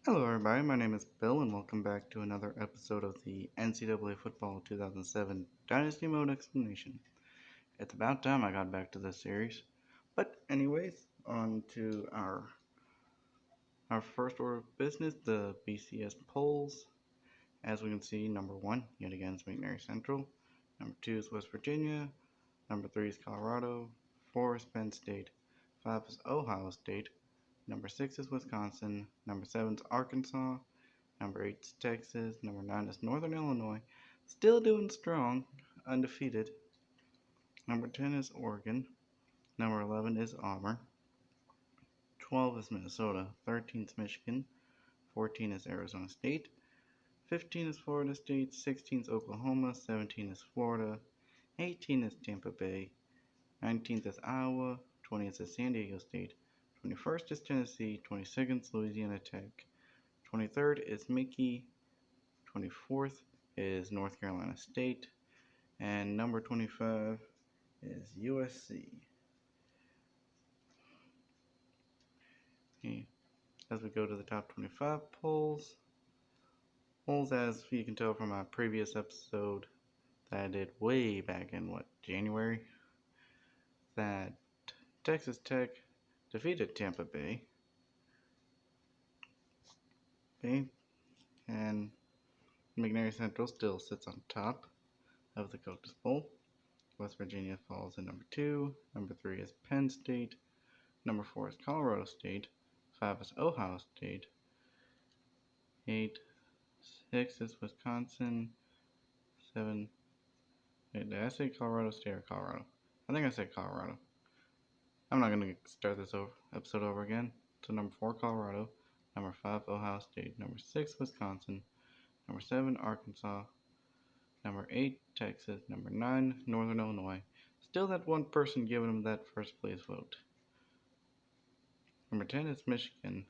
Hello, everybody. My name is Bill, and welcome back to another episode of the NCAA Football 2007 Dynasty Mode explanation. It's about time I got back to this series. But, anyways, on to our first order of business, the BCS polls. As we can see, number 1, yet again, is McNairy Central. Number 2 is West Virginia. Number 3 is Colorado. 4 is Penn State. 5 is Ohio State. Number 6 is Wisconsin. Number 7 is Arkansas. Number 8 is Texas. Number 9 is Northern Illinois. Still doing strong, undefeated. Number 10 is Oregon. Number 11 is Auburn. 12 is Minnesota. 13 is Michigan. 14 is Arizona State. 15 is Florida State. 16 is Oklahoma. 17 is Florida. 18 is Tampa Bay. 19th is Iowa. 20th is San Diego State. 21st is Tennessee. 22nd is Louisiana Tech. 23rd is Mickey. 24th is North Carolina State. And number 25 is USC. Okay. As we go to the top 25 polls, as you can tell from my previous episode that I did way back in January, that Texas Tech defeated Tampa Bay. Okay, and McNairy Central still sits on top of the Coaches Bowl. West Virginia falls in number 2. Number 3 is Penn State. Number 4 is Colorado State. 5 is Ohio State. 6 is Wisconsin. 7. Wait, did I say Colorado State or Colorado? I think I said Colorado. I'm not going to start this episode over again. So number 4, Colorado. Number 5, Ohio State. Number 6, Wisconsin. Number 7, Arkansas. Number 8, Texas. Number 9, Northern Illinois. Still that one person giving them that first place vote. Number 10 is Michigan.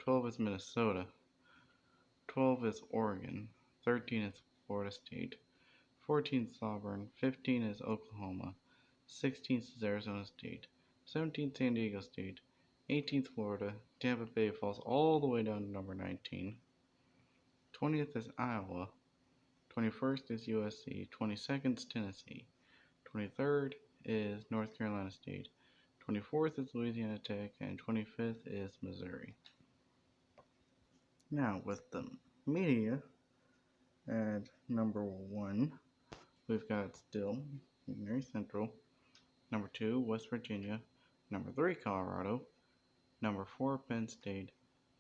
12 is Minnesota. 12 is Oregon. 13 is Florida State. 14 is Auburn. 15 is Oklahoma. 16 is Arizona State. 17 San Diego State. 18th Florida. Tampa Bay falls all the way down to number 19. 20th is Iowa. 21st is USC. 22nd is Tennessee. 23rd is North Carolina State. 24th is Louisiana Tech. And 25th is Missouri. Now, with the media at number 1, we've got still McNairy Central. Number 2, West Virginia. Number 3, Colorado. Number 4, Penn State.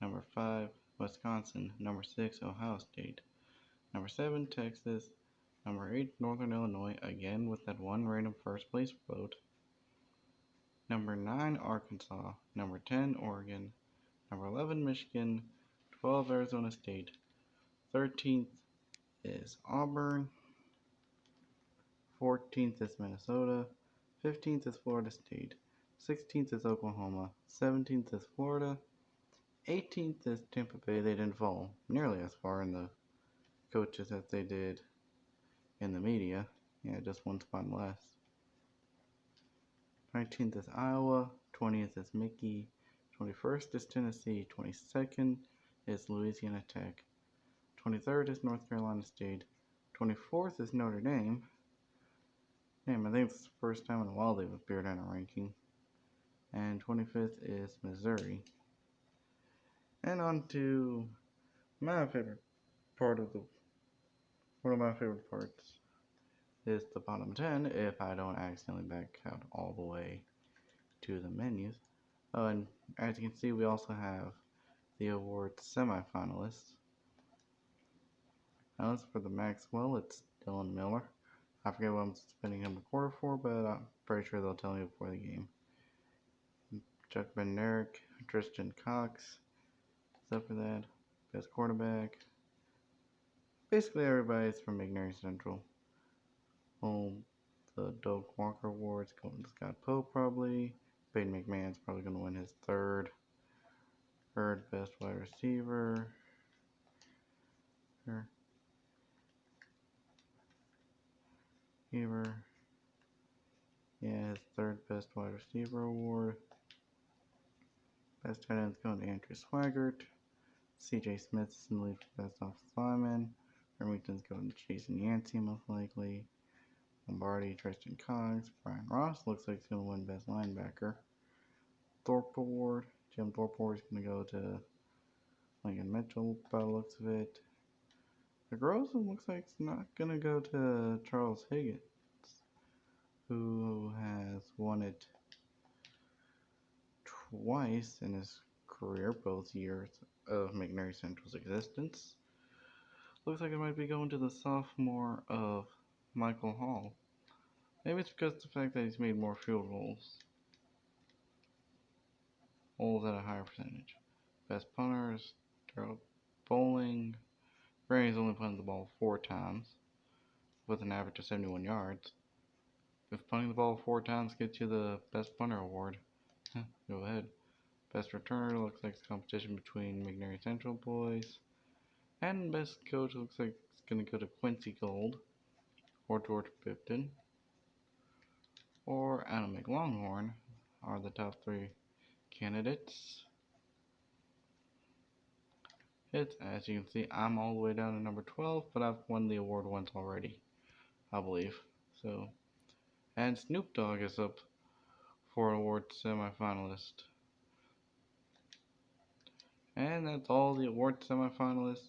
Number 5, Wisconsin. Number 6, Ohio State. Number 7, Texas. Number 8, Northern Illinois, again with that one random first place vote. Number 9, Arkansas. Number 10, Oregon. Number 11, Michigan. 12, Arizona State. 13th is Auburn. 14th is Minnesota. 15th is Florida State. 16th is Oklahoma. 17th is Florida. 18th is Tampa Bay. They didn't fall nearly as far in the coaches as they did in the media. Yeah, just one spot less. 19th is Iowa. 20th is Mickey. 21st is Tennessee. 22nd is Louisiana Tech. 23rd is North Carolina State. 24th is Notre Dame. Damn, I think it's the first time in a while they've appeared on a ranking. And 25th is Missouri. And on to my favorite part of one of my favorite parts is the bottom 10 if I don't accidentally back out all the way to the menus. Oh, and as you can see, we also have the awards semifinalists. Now, as for the Maxwell, it's Dylan Miller. I forget what I'm spending him the quarter for, but I'm pretty sure they'll tell me before the game. Chuck Bednarik, Tristan Cox, except for that, best quarterback. Basically, everybody's from McNairy Central. The Doug Walker Awards going to Scott Pope probably. Peyton McMahon's probably going to win his third best wide receiver. Yeah, his third best wide receiver award. Best tight end's going to Andrew Swaggart. CJ Smith is in the lead for best offensive lineman. Remington's going to Jason Yancey, most likely. Lombardi, Tristan Cox. Brian Ross looks like he's going to win best linebacker. Thorpe Award. Jim Thorpe Award is going to go to Lincoln Mitchell, by the looks of it. The Gross looks like it's not going to go to Charles Higgins, who has won it twice in his career, both years of McNairy Central's existence. Looks like it might be going to the sophomore of Michael Hall. Maybe it's because of the fact that he's made more field goals. Holes at a higher percentage. Best punters, Gerald Bowling. Granny's only punted the ball 4 times, with an average of 71 yards. If punting the ball 4 times gets you the best punter award, go ahead. Best returner looks like it's competition between McNairy Central boys. And best coach looks like it's going to go to Quincy Gold, or George Pipton, or Adam McLonghorn are the top 3 candidates. As you can see, I'm all the way down to number 12, but I've won the award once already, I believe. So, and Snoop Dogg is up for an award semifinalist. And that's all the award semifinalists.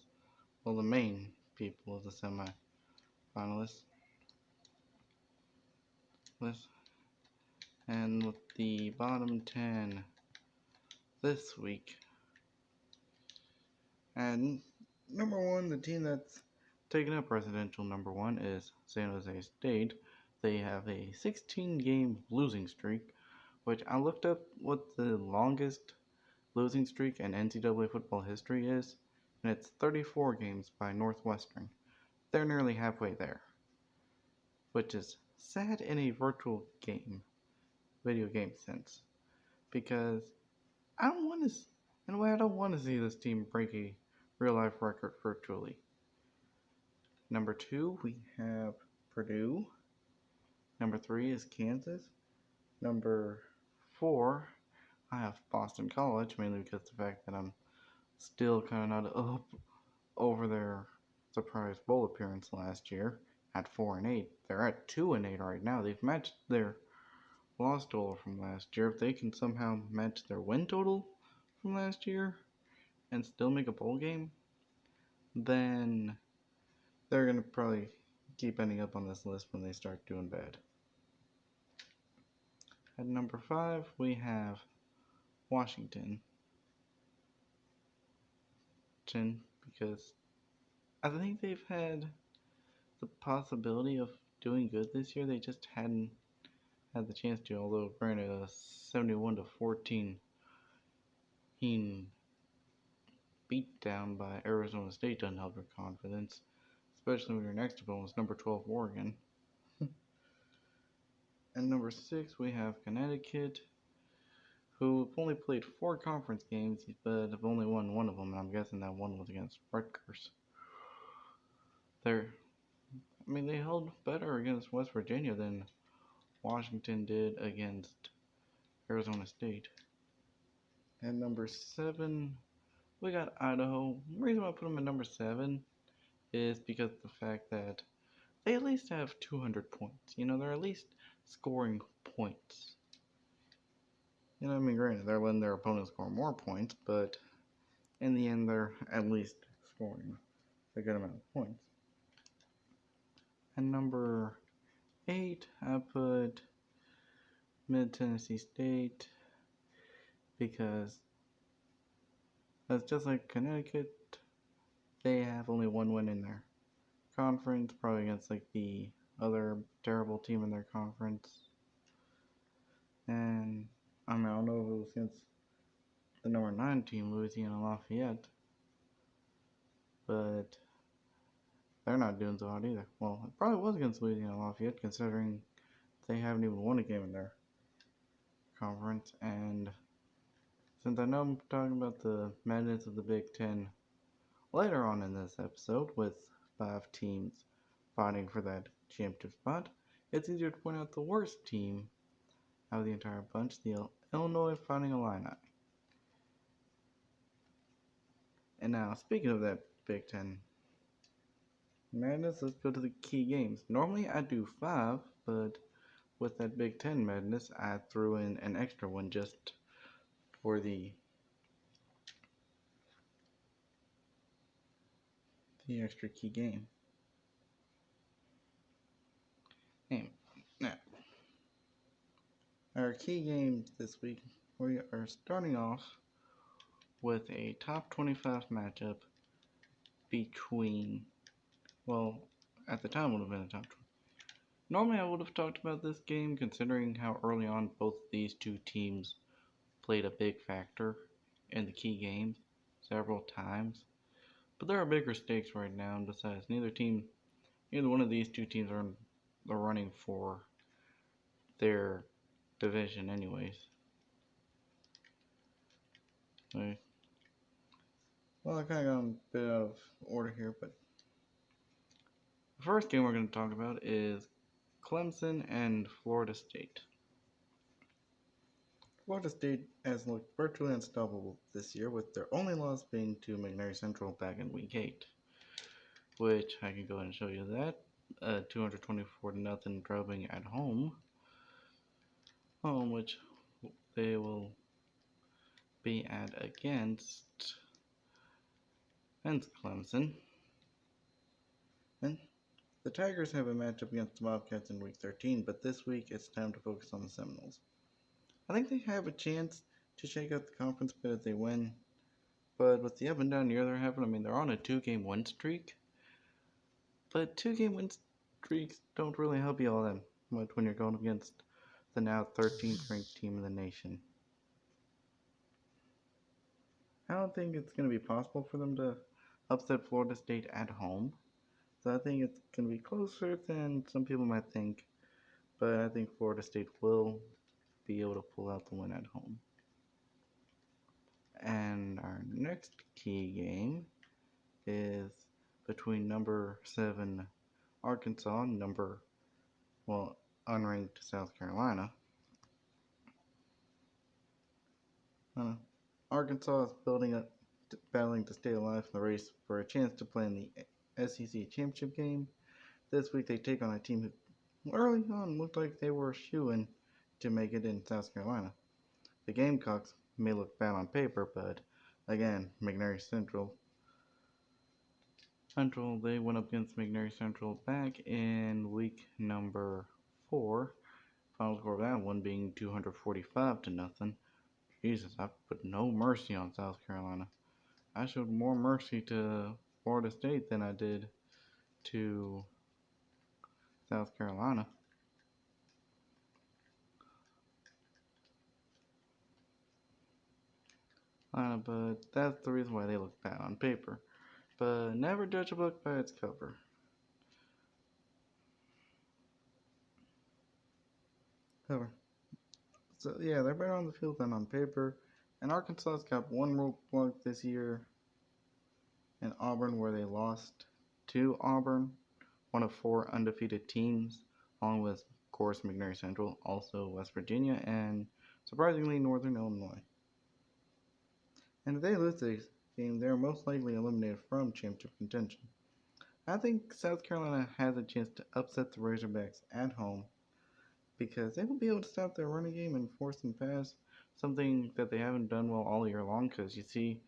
Well, the main people of the semifinalists. And with the bottom 10 this week. And number 1, the team that's taken up presidential number 1 is San Jose State. They have a 16-game losing streak, which I looked up what the longest losing streak in NCAA football history is, and it's 34 games by Northwestern. They're nearly halfway there, which is sad in a virtual game, video game sense, because I don't want to see this team break a real-life record virtually. Number 2, we have Purdue. Number 3 is Kansas. Number 4, I have Boston College, mainly because of the fact that I'm still kind of not up over their surprise bowl appearance last year at 4-8. They're at 2-8 right now. They've matched their loss total from last year. If they can somehow match their win total from last year and still make a bowl game, then they're going to probably keep ending up on this list when they start doing bad. At number 5, we have Washington. Because I think they've had the possibility of doing good this year. They just hadn't had the chance to, although granted a 71-14 beat down by Arizona State doesn't help your confidence, especially when your next opponent is number 12 Oregon. And number 6, we have Connecticut, who have only played 4 conference games, but have only won one of them, and I'm guessing that one was against Rutgers. They held better against West Virginia than Washington did against Arizona State. And number 7, we got Idaho. The reason why I put them at number 7 is because of the fact that they at least have 200 points. They're at least scoring points. Granted, they're letting their opponents score more points, but in the end, they're at least scoring a good amount of points. And number 8, I put Mid-Tennessee State, because that's just like Connecticut. They have only 1 win in their conference, probably against like the other terrible team in their conference. And I don't know if it was against the number 9 team, Louisiana Lafayette, but they're not doing so hot either. Well, it probably was against Louisiana Lafayette, considering they haven't even won a game in their conference. And since I know I'm talking about the madness of the Big Ten later on in this episode, with 5 teams fighting for that championship spot, it's easier to point out the worst team out of the entire bunch, the Illinois Fighting Illini. And now, speaking of that Big Ten madness, let's go to the key games. Normally I do 5, but with that Big Ten madness, I threw in an extra one just for the extra key game. Now, our key games this week, we are starting off with a top 25 matchup between, well, at the time would have been a top 20. Normally I would have talked about this game considering how early on both these two teams played a big factor in the key games several times. But there are bigger stakes right now, and besides, neither one of these two teams are in the running for their division anyways. So, well, I kind of got a bit out of order here, but the first game we're going to talk about is Clemson and Florida State. Florida State has looked virtually unstoppable this year, with their only loss being to McNairy Central back in Week 8, which I can go ahead and show you that. 224-0 drubbing at home, which they will be at against Clemson. And the Tigers have a matchup against the Bobcats in Week 13, but this week it's time to focus on the Seminoles. I think they have a chance to shake out the conference bid if they win, but with the up and down year they're having, they're on a 2-game win streak, but 2-game win streaks don't really help you all that much when you're going up against the now 13th ranked team in the nation. I don't think it's going to be possible for them to upset Florida State at home. So I think it's going to be closer than some people might think. But I think Florida State will be able to pull out the win at home. And our next key game is between number 7 Arkansas and unranked South Carolina. Arkansas is battling to stay alive in the race for a chance to play in the SEC championship game. This week they take on a team who early on looked like they were shoo-in to make it in South Carolina. The Gamecocks may look bad on paper, but again, McNairy Central, they went up against McNairy Central back in week number 4. Final score of that one being 245-0. Jesus, I put no mercy on South Carolina. I showed more mercy to Florida State than I did to South Carolina. But that's the reason why they look bad on paper. But never judge a book by its cover. So yeah, they're better on the field than on paper. And Arkansas's got one roadblock this year in Auburn, where they lost to Auburn, one of 4 undefeated teams, along with, of course, McNairy Central, also West Virginia, and surprisingly Northern Illinois. And if they lose this game, they're most likely eliminated from championship contention. I think South Carolina has a chance to upset the Razorbacks at home, because they will be able to stop their running game and force them pass, something that they haven't done well all year long, because you see,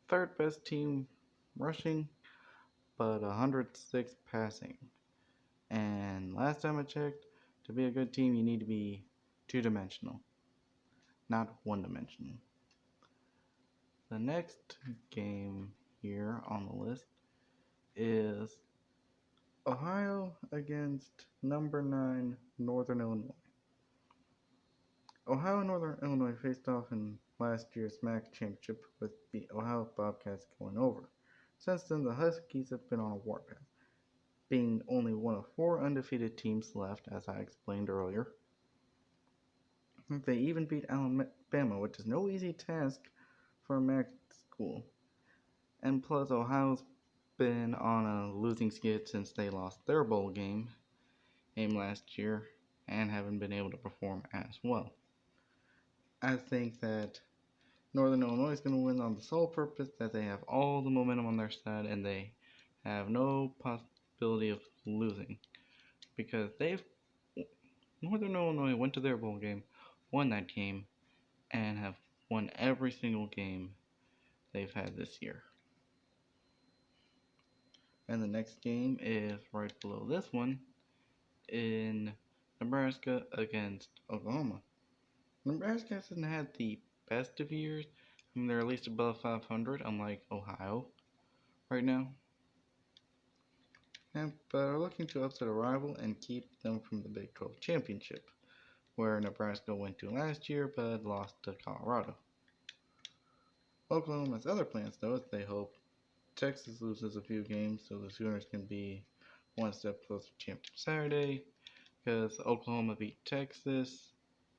3rd best team rushing, but 106 passing. And last time I checked, to be a good team, you need to be 2-dimensional, not 1-dimensional. The next game here on the list is Ohio against number 9 Northern Illinois. Ohio and Northern Illinois faced off in last year's MAC championship, with the Ohio Bobcats going over. Since then, the Huskies have been on a warpath, being only one of 4 undefeated teams left, as I explained earlier. They even beat Alabama, which is no easy task for a MAC school. And plus, Ohio's been on a losing skid since they lost their bowl game last year and haven't been able to perform as well. I think that Northern Illinois is going to win on the sole purpose that they have all the momentum on their side and they have no possibility of losing because Northern Illinois went to their bowl game, won that game, and have won every single game they've had this year. And the next game is right below this one in Nebraska against Oklahoma. Nebraska hasn't had the best of years. I mean, they're at least above 500, unlike Ohio right now. But are looking to upset a rival and keep them from the Big 12 championship, where Nebraska went to last year but lost to Colorado. Oklahoma's other plans, though, is they hope Texas loses a few games so the Sooners can be one step closer to championship Saturday, because Oklahoma beat Texas.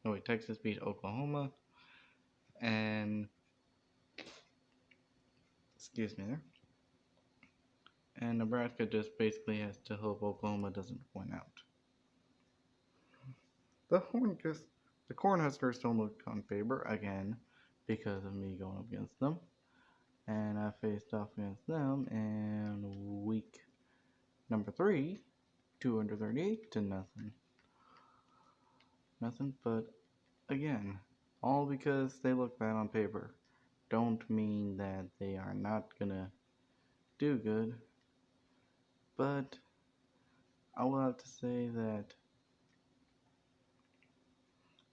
No, wait, Texas beat Oklahoma, and excuse me there. And Nebraska just basically has to hope Oklahoma doesn't win out. The Cornhuskers don't look on favor again because of me going up against them. And I faced off against them in week number 3, 238 to nothing. Nothing, but again, all because they look bad on paper. Don't mean that they are not gonna do good. But I will have to say that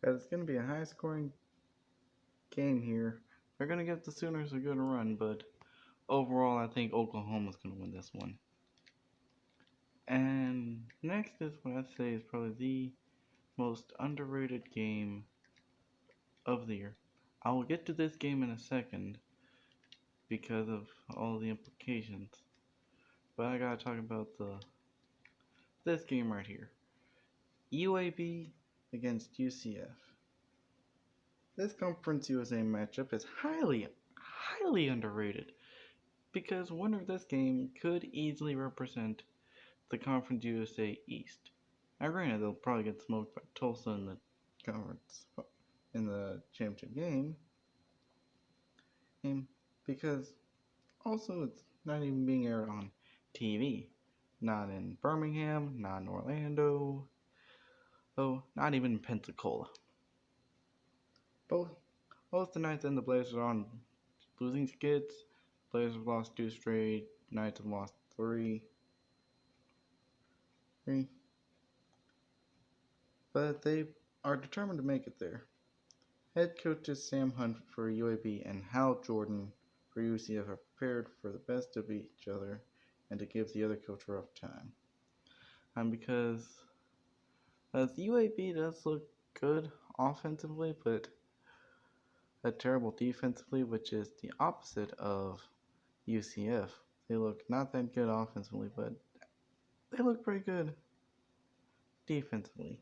it's going to be a high scoring game here. They're going to give the Sooners a good run, but overall I think Oklahoma's going to win this one. And next is what I say is probably the most underrated game of the year. I will get to this game in a second because of all the implications. But I gotta talk about this game right here. UAB against UCF. This Conference USA matchup is highly underrated because winner of this game could easily represent the Conference USA East. Now granted, they'll probably get smoked by Tulsa in the conference in the championship game because also it's not even being aired on TV. Not in Birmingham, not in Orlando, not even in Pensacola. Both the Knights and the Blazers are on losing skids. Blazers have lost 2 straight, Knights have lost 3. But they are determined to make it there. Head coaches Sam Hunt for UAB and Hal Jordan for UCF are prepared for the best of each other and to give the other coach a rough time. Because the UAB does look good offensively, but terrible defensively, which is the opposite of UCF. They look not that good offensively, but they look pretty good defensively.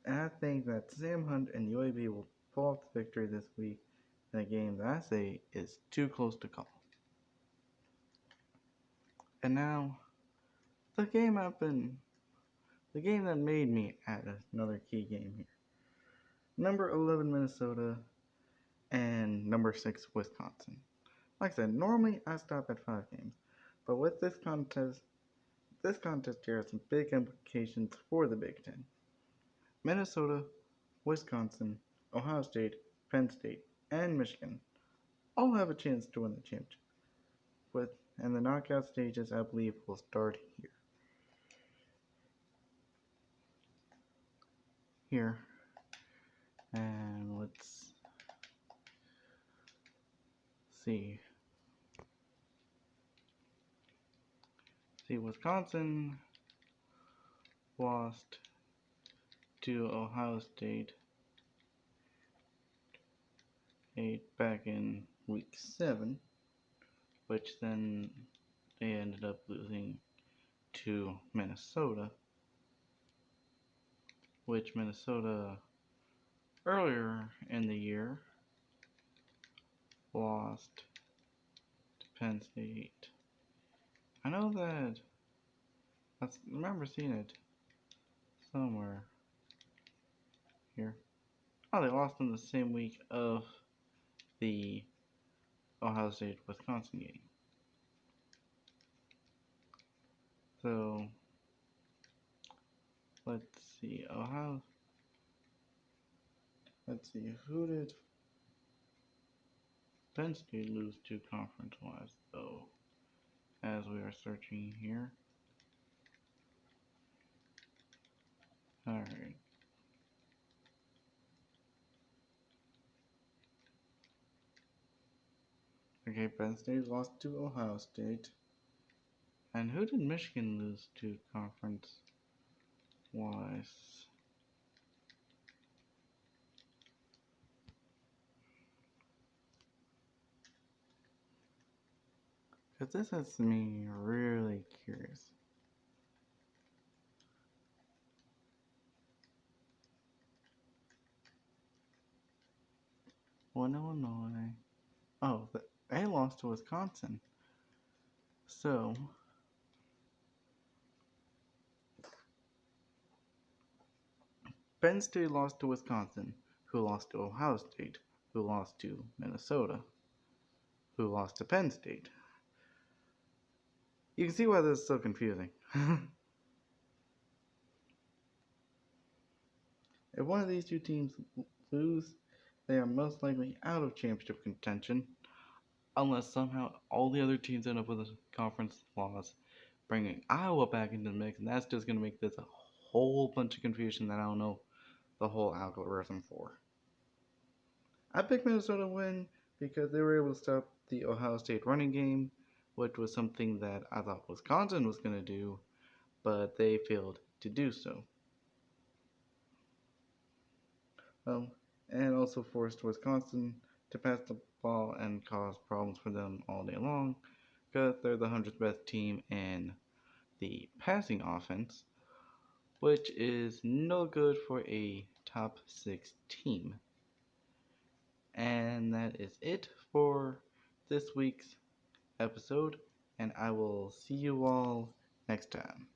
And I think that Sam Hunt and UAB will pull off the victory this week in a game that I say is too close to call. And now, the game that made me add another key game here. Number 11 Minnesota and number 6 Wisconsin. Like I said, normally I stop at 5 games, but with this contest here has some big implications for the Big Ten. Minnesota, Wisconsin, Ohio State, Penn State, and Michigan all have a chance to win the championship. And the knockout stages, I believe, will start here. And let's see. Wisconsin lost to Ohio State back in week 7, which then they ended up losing to Minnesota, which Minnesota earlier in the year lost to Penn State. I know that I remember seeing it somewhere here. Oh, they lost in the same week of the Ohio State Wisconsin game. So let's see, who did Penn State lose to conference-wise though? As we are searching here. Alright. Okay, Penn State lost to Ohio State. And who did Michigan lose to conference-wise? Because this has me really curious. One Illinois. Oh, they lost to Wisconsin. So, Penn State lost to Wisconsin, who lost to Ohio State, who lost to Minnesota, who lost to Penn State. You can see why this is so confusing. If one of these two teams lose, they are most likely out of championship contention, unless somehow all the other teams end up with a conference loss, bringing Iowa back into the mix, and that's just going to make this a whole bunch of confusion that I don't know the whole algorithm for. I picked Minnesota to win because they were able to stop the Ohio State running game, which was something that I thought Wisconsin was going to do, but they failed to do so. And also forced Wisconsin to pass the ball and cause problems for them all day long because they're the 100th best team in the passing offense, which is no good for a top 6 team. And that is it for this week's episode, and I will see you all next time.